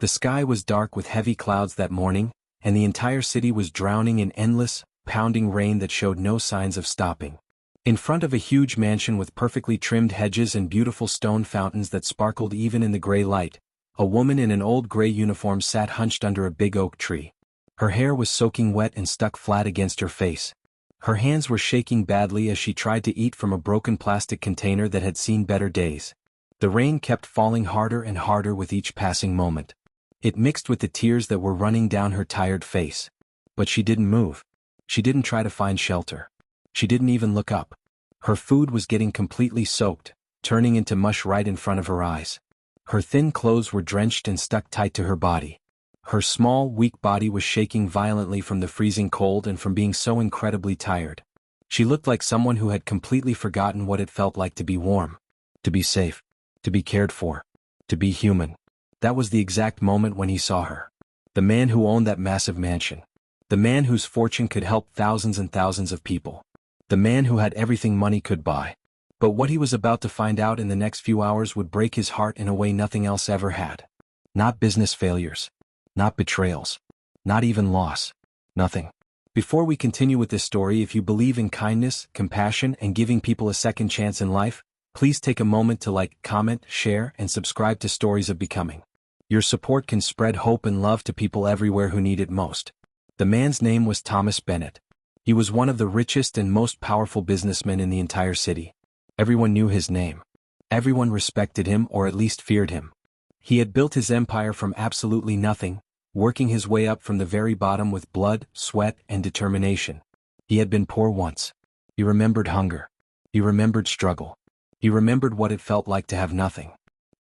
The sky was dark with heavy clouds that morning, and the entire city was drowning in endless, pounding rain that showed no signs of stopping. In front of a huge mansion with perfectly trimmed hedges and beautiful stone fountains that sparkled even in the gray light, a woman in an old gray uniform sat hunched under a big oak tree. Her hair was soaking wet and stuck flat against her face. Her hands were shaking badly as she tried to eat from a broken plastic container that had seen better days. The rain kept falling harder and harder with each passing moment. It mixed with the tears that were running down her tired face. But she didn't move. She didn't try to find shelter. She didn't even look up. Her food was getting completely soaked, turning into mush right in front of her eyes. Her thin clothes were drenched and stuck tight to her body. Her small, weak body was shaking violently from the freezing cold and from being so incredibly tired. She looked like someone who had completely forgotten what it felt like to be warm, to be safe, to be cared for, to be human. That was the exact moment when he saw her. The man who owned that massive mansion. The man whose fortune could help thousands and thousands of people. The man who had everything money could buy. But what he was about to find out in the next few hours would break his heart in a way nothing else ever had. Not business failures. Not betrayals. Not even loss. Nothing. Before we continue with this story, if you believe in kindness, compassion, and giving people a second chance in life, please take a moment to like, comment, share, and subscribe to Stories of Becoming. Your support can spread hope and love to people everywhere who need it most. The man's name was Thomas Bennett. He was one of the richest and most powerful businessmen in the entire city. Everyone knew his name. Everyone respected him or at least feared him. He had built his empire from absolutely nothing, working his way up from the very bottom with blood, sweat, and determination. He had been poor once. He remembered hunger. He remembered struggle. He remembered what it felt like to have nothing.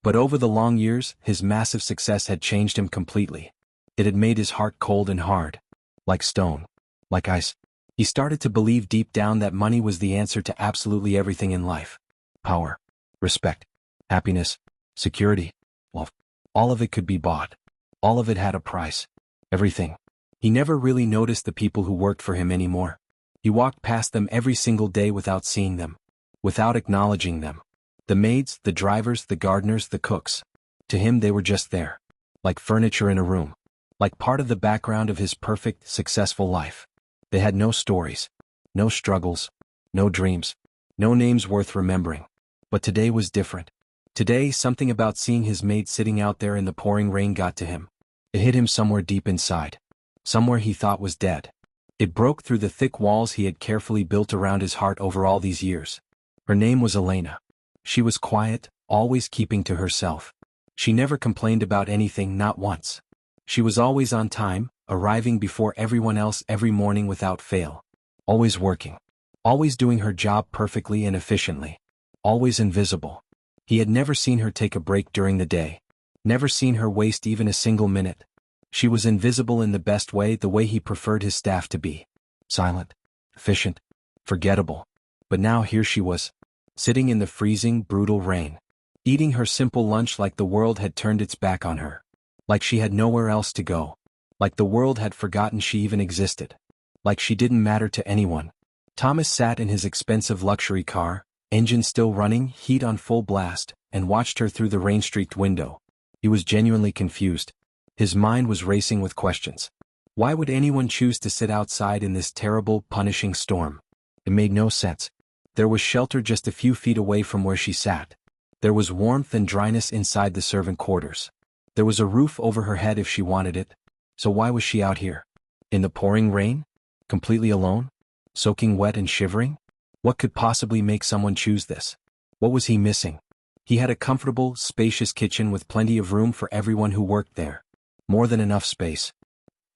But over the long years, his massive success had changed him completely. It had made his heart cold and hard. Like stone. Like ice. He started to believe deep down that money was the answer to absolutely everything in life. Power. Respect. Happiness. Security. Love. All of it could be bought. All of it had a price. Everything. He never really noticed the people who worked for him anymore. He walked past them every single day without seeing them. Without acknowledging them. The maids, the drivers, the gardeners, the cooks. To him they were just there. Like furniture in a room. Like part of the background of his perfect, successful life. They had no stories. No struggles. No dreams. No names worth remembering. But today was different. Today, something about seeing his maid sitting out there in the pouring rain got to him. It hit him somewhere deep inside. Somewhere he thought was dead. It broke through the thick walls he had carefully built around his heart over all these years. Her name was Elena. She was quiet, always keeping to herself. She never complained about anything, not once. She was always on time, arriving before everyone else every morning without fail. Always working. Always doing her job perfectly and efficiently. Always invisible. He had never seen her take a break during the day. Never seen her waste even a single minute. She was invisible in the best way, the way he preferred his staff to be. Silent. Efficient. Forgettable. But now here she was. Sitting in the freezing, brutal rain. Eating her simple lunch like the world had turned its back on her. Like she had nowhere else to go. Like the world had forgotten she even existed. Like she didn't matter to anyone. Thomas sat in his expensive luxury car, engine still running, heat on full blast, and watched her through the rain-streaked window. He was genuinely confused. His mind was racing with questions. Why would anyone choose to sit outside in this terrible, punishing storm? It made no sense. There was shelter just a few feet away from where she sat. There was warmth and dryness inside the servant quarters. There was a roof over her head if she wanted it. So why was she out here? In the pouring rain? Completely alone? Soaking wet and shivering? What could possibly make someone choose this? What was he missing? He had a comfortable, spacious kitchen with plenty of room for everyone who worked there. More than enough space.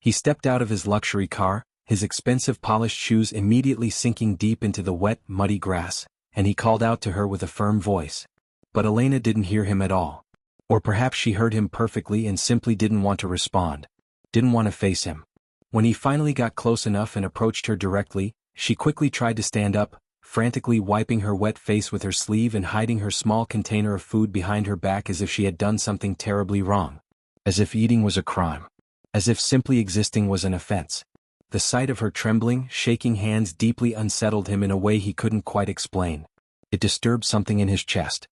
He stepped out of his luxury car, his expensive polished shoes immediately sinking deep into the wet, muddy grass, and he called out to her with a firm voice. But Elena didn't hear him at all. Or perhaps she heard him perfectly and simply didn't want to respond. Didn't want to face him. When he finally got close enough and approached her directly, she quickly tried to stand up, frantically wiping her wet face with her sleeve and hiding her small container of food behind her back as if she had done something terribly wrong. As if eating was a crime. As if simply existing was an offense. The sight of her trembling, shaking hands deeply unsettled him in a way he couldn't quite explain. It disturbed something in his chest.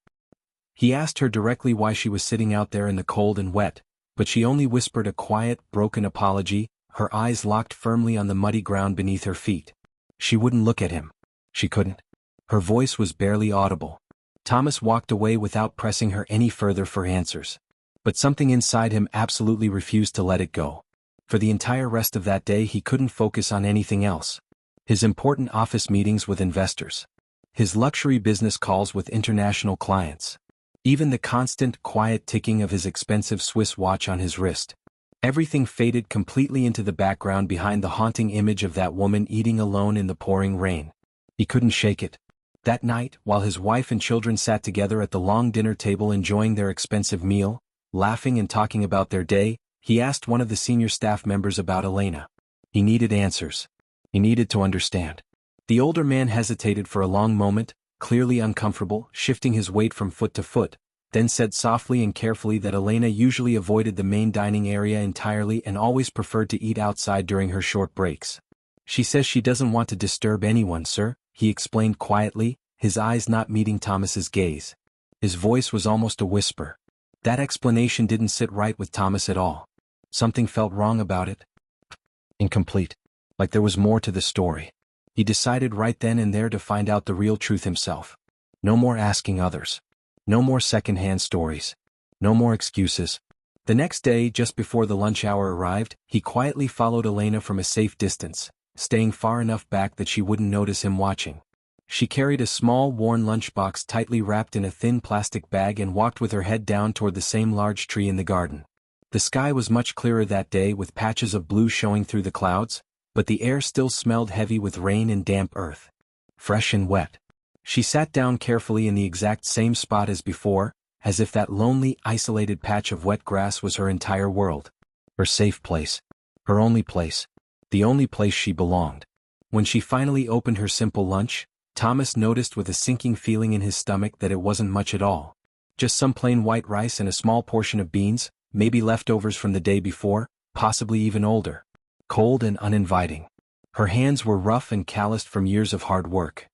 He asked her directly why she was sitting out there in the cold and wet, but she only whispered a quiet, broken apology, her eyes locked firmly on the muddy ground beneath her feet. She wouldn't look at him. She couldn't. Her voice was barely audible. Thomas walked away without pressing her any further for answers. But something inside him absolutely refused to let it go. For the entire rest of that day he couldn't focus on anything else. His important office meetings with investors. His luxury business calls with international clients. Even the constant, quiet ticking of his expensive Swiss watch on his wrist. Everything faded completely into the background behind the haunting image of that woman eating alone in the pouring rain. He couldn't shake it. That night, while his wife and children sat together at the long dinner table enjoying their expensive meal, laughing and talking about their day, he asked one of the senior staff members about Elena. He needed answers. He needed to understand. The older man hesitated for a long moment, clearly uncomfortable, shifting his weight from foot to foot, then said softly and carefully that Elena usually avoided the main dining area entirely and always preferred to eat outside during her short breaks. She says she doesn't want to disturb anyone, sir, he explained quietly, his eyes not meeting Thomas's gaze. His voice was almost a whisper. That explanation didn't sit right with Thomas at all. Something felt wrong about it. Incomplete. Like there was more to the story. He decided right then and there to find out the real truth himself. No more asking others. No more second-hand stories. No more excuses. The next day, just before the lunch hour arrived, he quietly followed Elena from a safe distance, staying far enough back that she wouldn't notice him watching. She carried a small, worn lunchbox tightly wrapped in a thin plastic bag and walked with her head down toward the same large tree in the garden. The sky was much clearer that day with patches of blue showing through the clouds, but the air still smelled heavy with rain and damp earth. Fresh and wet. She sat down carefully in the exact same spot as before, as if that lonely, isolated patch of wet grass was her entire world. Her safe place. Her only place. The only place she belonged. When she finally opened her simple lunch, Thomas noticed with a sinking feeling in his stomach that it wasn't much at all. Just some plain white rice and a small portion of beans, maybe leftovers from the day before, possibly even older. Cold and uninviting. Her hands were rough and calloused from years of hard work.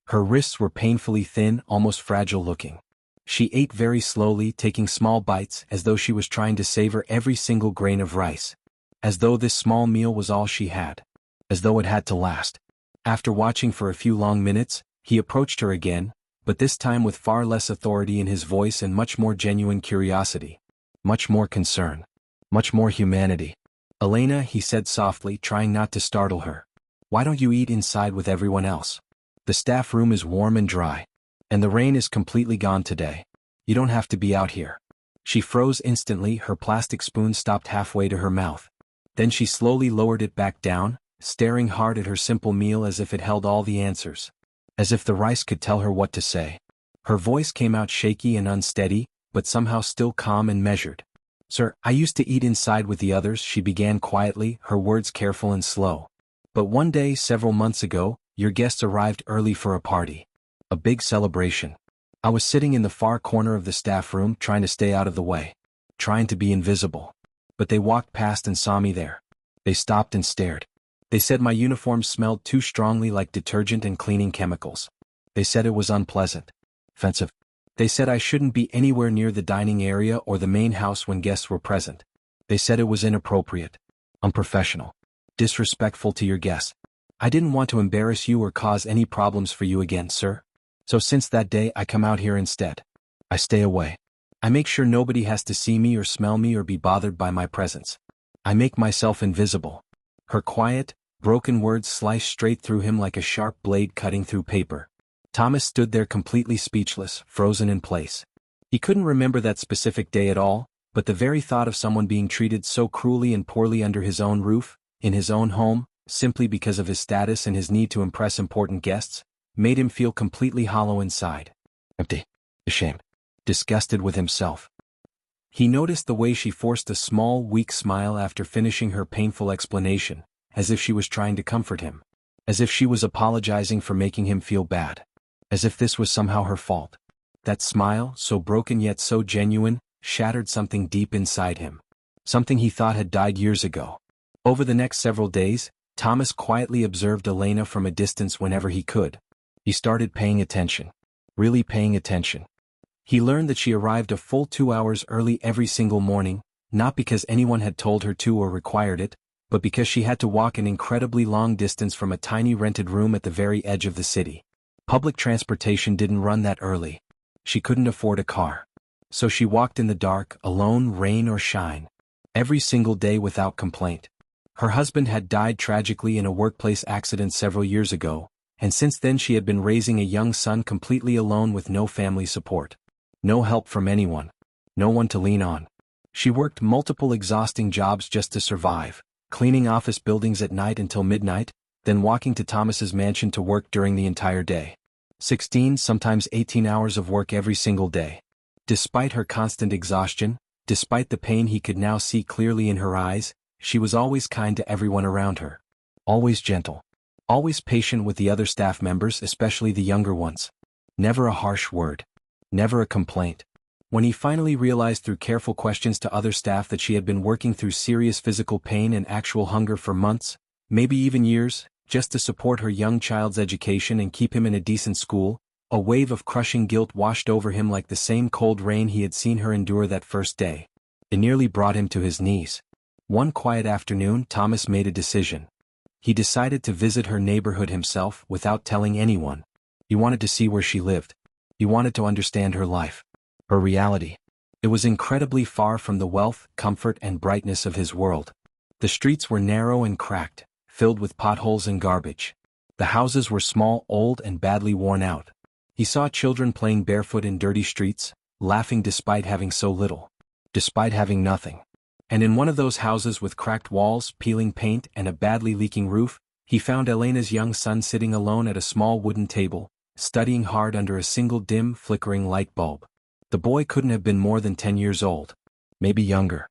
Her wrists were painfully thin, almost fragile looking. She ate very slowly, taking small bites as though she was trying to savor every single grain of rice. As though this small meal was all she had. As though it had to last. After watching for a few long minutes, he approached her again, but this time with far less authority in his voice and much more genuine curiosity. Much more concern. Much more humanity. Elena, he said softly, trying not to startle her. Why don't you eat inside with everyone else? The staff room is warm and dry. And the rain is completely gone today. You don't have to be out here. She froze instantly, her plastic spoon stopped halfway to her mouth. Then she slowly lowered it back down, staring hard at her simple meal as if it held all the answers. As if the rice could tell her what to say. Her voice came out shaky and unsteady, but somehow still calm and measured. Sir, I used to eat inside with the others, she began quietly, her words careful and slow. But one day several months ago, your guests arrived early for a party. A big celebration. I was sitting in the far corner of the staff room trying to stay out of the way. Trying to be invisible. But they walked past and saw me there. They stopped and stared. They said my uniform smelled too strongly like detergent and cleaning chemicals. They said it was unpleasant. Offensive. They said I shouldn't be anywhere near the dining area or the main house when guests were present. They said it was inappropriate. Unprofessional. Disrespectful to your guests. I didn't want to embarrass you or cause any problems for you again, sir. So since that day I come out here instead. I stay away. I make sure nobody has to see me or smell me or be bothered by my presence. I make myself invisible. Her quiet, broken words sliced straight through him like a sharp blade cutting through paper. Thomas stood there completely speechless, frozen in place. He couldn't remember that specific day at all, but the very thought of someone being treated so cruelly and poorly under his own roof, in his own home, simply because of his status and his need to impress important guests, made him feel completely hollow inside. Empty. Ashamed. Disgusted with himself. He noticed the way she forced a small, weak smile after finishing her painful explanation, as if she was trying to comfort him. As if she was apologizing for making him feel bad. As if this was somehow her fault. That smile, so broken yet so genuine, shattered something deep inside him. Something he thought had died years ago. Over the next several days, Thomas quietly observed Elena from a distance whenever he could. He started paying attention. Really paying attention. He learned that she arrived a full 2 hours early every single morning, not because anyone had told her to or required it, but because she had to walk an incredibly long distance from a tiny rented room at the very edge of the city. Public transportation didn't run that early. She couldn't afford a car. So she walked in the dark, alone, rain or shine. Every single day without complaint. Her husband had died tragically in a workplace accident several years ago, and since then she had been raising a young son completely alone with no family support. No help from anyone. No one to lean on. She worked multiple exhausting jobs just to survive, cleaning office buildings at night until midnight, then walking to Thomas's mansion to work during the entire day. 16, sometimes 18 hours of work every single day. Despite her constant exhaustion, despite the pain he could now see clearly in her eyes, she was always kind to everyone around her. Always gentle. Always patient with the other staff members, especially the younger ones. Never a harsh word. Never a complaint. When he finally realized through careful questions to other staff that she had been working through serious physical pain and actual hunger for months, maybe even years, just to support her young child's education and keep him in a decent school, a wave of crushing guilt washed over him like the same cold rain he had seen her endure that first day. It nearly brought him to his knees. One quiet afternoon, Thomas made a decision. He decided to visit her neighborhood himself without telling anyone. He wanted to see where she lived. He wanted to understand her life. Her reality. It was incredibly far from the wealth, comfort, and brightness of his world. The streets were narrow and cracked, filled with potholes and garbage. The houses were small, old, and badly worn out. He saw children playing barefoot in dirty streets, laughing despite having so little. Despite having nothing. And in one of those houses with cracked walls, peeling paint, and a badly leaking roof, he found Elena's young son sitting alone at a small wooden table, studying hard under a single dim, flickering light bulb. The boy couldn't have been more than 10 years old. Maybe younger.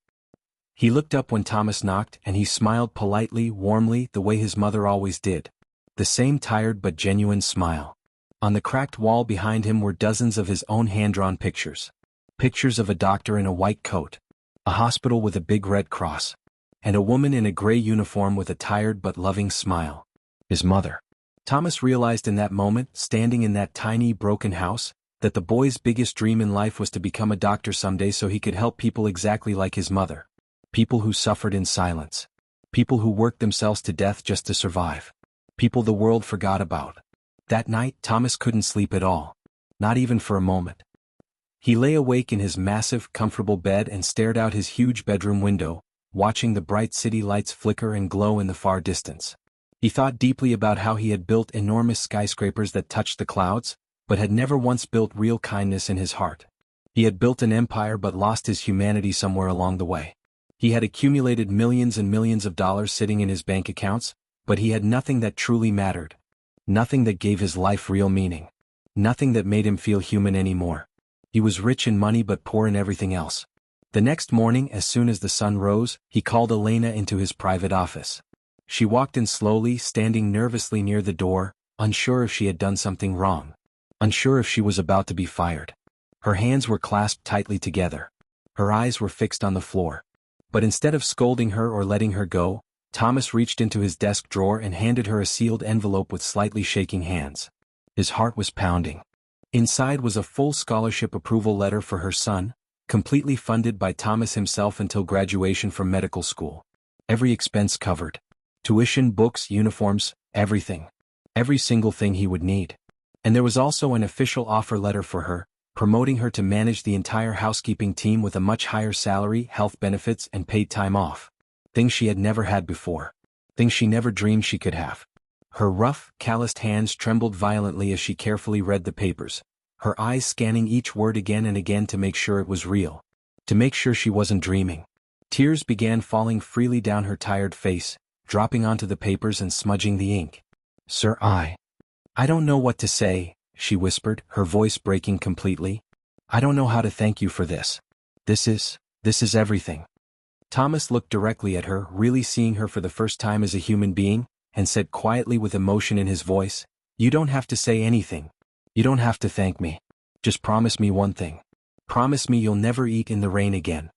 He looked up when Thomas knocked, and he smiled politely, warmly, the way his mother always did. The same tired but genuine smile. On the cracked wall behind him were dozens of his own hand-drawn pictures. Pictures of a doctor in a white coat, a hospital with a big red cross, and a woman in a gray uniform with a tired but loving smile. His mother. Thomas realized in that moment, standing in that tiny, broken house, that the boy's biggest dream in life was to become a doctor someday so he could help people exactly like his mother. People who suffered in silence. People who worked themselves to death just to survive. People the world forgot about. That night, Thomas couldn't sleep at all. Not even for a moment. He lay awake in his massive, comfortable bed and stared out his huge bedroom window, watching the bright city lights flicker and glow in the far distance. He thought deeply about how he had built enormous skyscrapers that touched the clouds, but had never once built real kindness in his heart. He had built an empire but lost his humanity somewhere along the way. He had accumulated millions and millions of dollars sitting in his bank accounts, but he had nothing that truly mattered. Nothing that gave his life real meaning. Nothing that made him feel human anymore. He was rich in money but poor in everything else. The next morning, as soon as the sun rose, he called Elena into his private office. She walked in slowly, standing nervously near the door, unsure if she had done something wrong. Unsure if she was about to be fired. Her hands were clasped tightly together. Her eyes were fixed on the floor. But instead of scolding her or letting her go, Thomas reached into his desk drawer and handed her a sealed envelope with slightly shaking hands. His heart was pounding. Inside was a full scholarship approval letter for her son, completely funded by Thomas himself until graduation from medical school. Every expense covered. Tuition, books, uniforms, everything. Every single thing he would need. And there was also an official offer letter for her, promoting her to manage the entire housekeeping team with a much higher salary, health benefits, and paid time off. Things she had never had before. Things she never dreamed she could have. Her rough, calloused hands trembled violently as she carefully read the papers, her eyes scanning each word again and again to make sure it was real. To make sure she wasn't dreaming. Tears began falling freely down her tired face, dropping onto the papers and smudging the ink. "Sir, I don't know what to say," she whispered, her voice breaking completely. "I don't know how to thank you for this. This is everything." Thomas looked directly at her, really seeing her for the first time as a human being, and said quietly with emotion in his voice, "You don't have to say anything. You don't have to thank me. Just promise me one thing. Promise me you'll never eat in the rain again."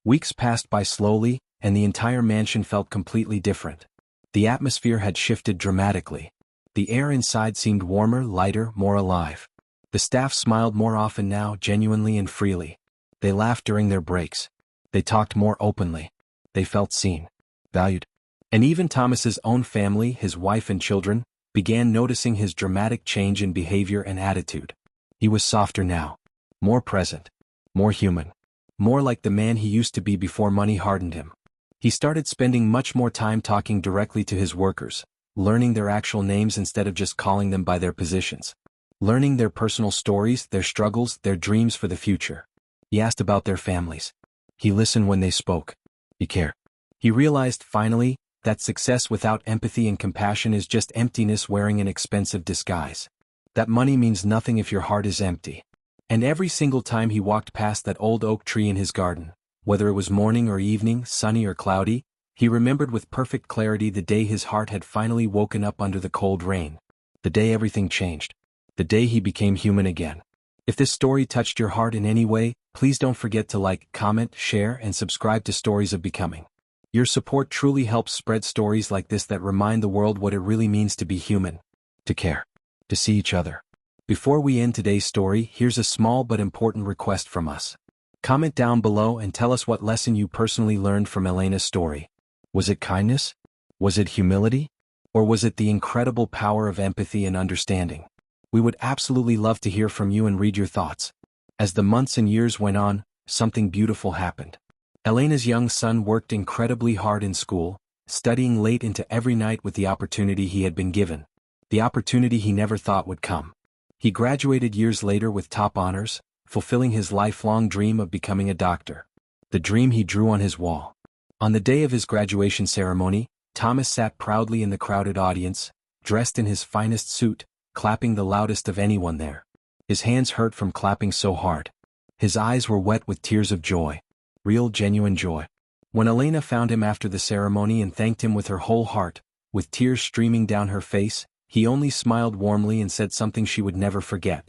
Weeks passed by slowly, and the entire mansion felt completely different. The atmosphere had shifted dramatically. The air inside seemed warmer, lighter, more alive. The staff smiled more often now, genuinely and freely. They laughed during their breaks. They talked more openly. They felt seen, valued. And even Thomas's own family, his wife and children, began noticing his dramatic change in behavior and attitude. He was softer now, more present, more human, more like the man he used to be before money hardened him. He started spending much more time talking directly to his workers, learning their actual names instead of just calling them by their positions, learning their personal stories, their struggles, their dreams for the future. He asked about their families. He listened when they spoke. He cared. He realized, finally, that success without empathy and compassion is just emptiness wearing an expensive disguise. That money means nothing if your heart is empty. And every single time he walked past that old oak tree in his garden, whether it was morning or evening, sunny or cloudy, he remembered with perfect clarity the day his heart had finally woken up under the cold rain. The day everything changed. The day he became human again. If this story touched your heart in any way, please don't forget to like, comment, share, and subscribe to Stories of Becoming. Your support truly helps spread stories like this that remind the world what it really means to be human, to care, to see each other. Before we end today's story, here's a small but important request from us. Comment down below and tell us what lesson you personally learned from Elena's story. Was it kindness? Was it humility? Or was it the incredible power of empathy and understanding? We would absolutely love to hear from you and read your thoughts. As the months and years went on, something beautiful happened. Elena's young son worked incredibly hard in school, studying late into every night with the opportunity he had been given. The opportunity he never thought would come. He graduated years later with top honors, fulfilling his lifelong dream of becoming a doctor. The dream he drew on his wall. On the day of his graduation ceremony, Thomas sat proudly in the crowded audience, dressed in his finest suit, clapping the loudest of anyone there. His hands hurt from clapping so hard. His eyes were wet with tears of joy. Real, genuine joy. When Elena found him after the ceremony and thanked him with her whole heart, with tears streaming down her face, he only smiled warmly and said something she would never forget.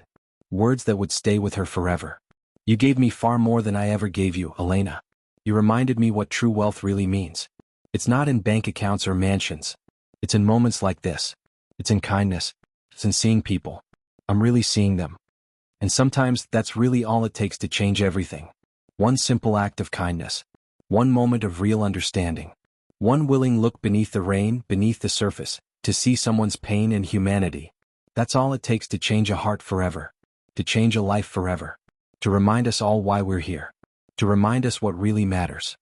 Words that would stay with her forever. You gave me far more than I ever gave you, Elena. You reminded me what true wealth really means. It's not in bank accounts or mansions. It's in moments like this. It's in kindness. It's in seeing people. I'm really seeing them. And sometimes that's really all it takes to change everything. One simple act of kindness. One moment of real understanding. One willing look beneath the rain, beneath the surface, to see someone's pain and humanity. That's all it takes to change a heart forever. To change a life forever. To remind us all why we're here. To remind us what really matters.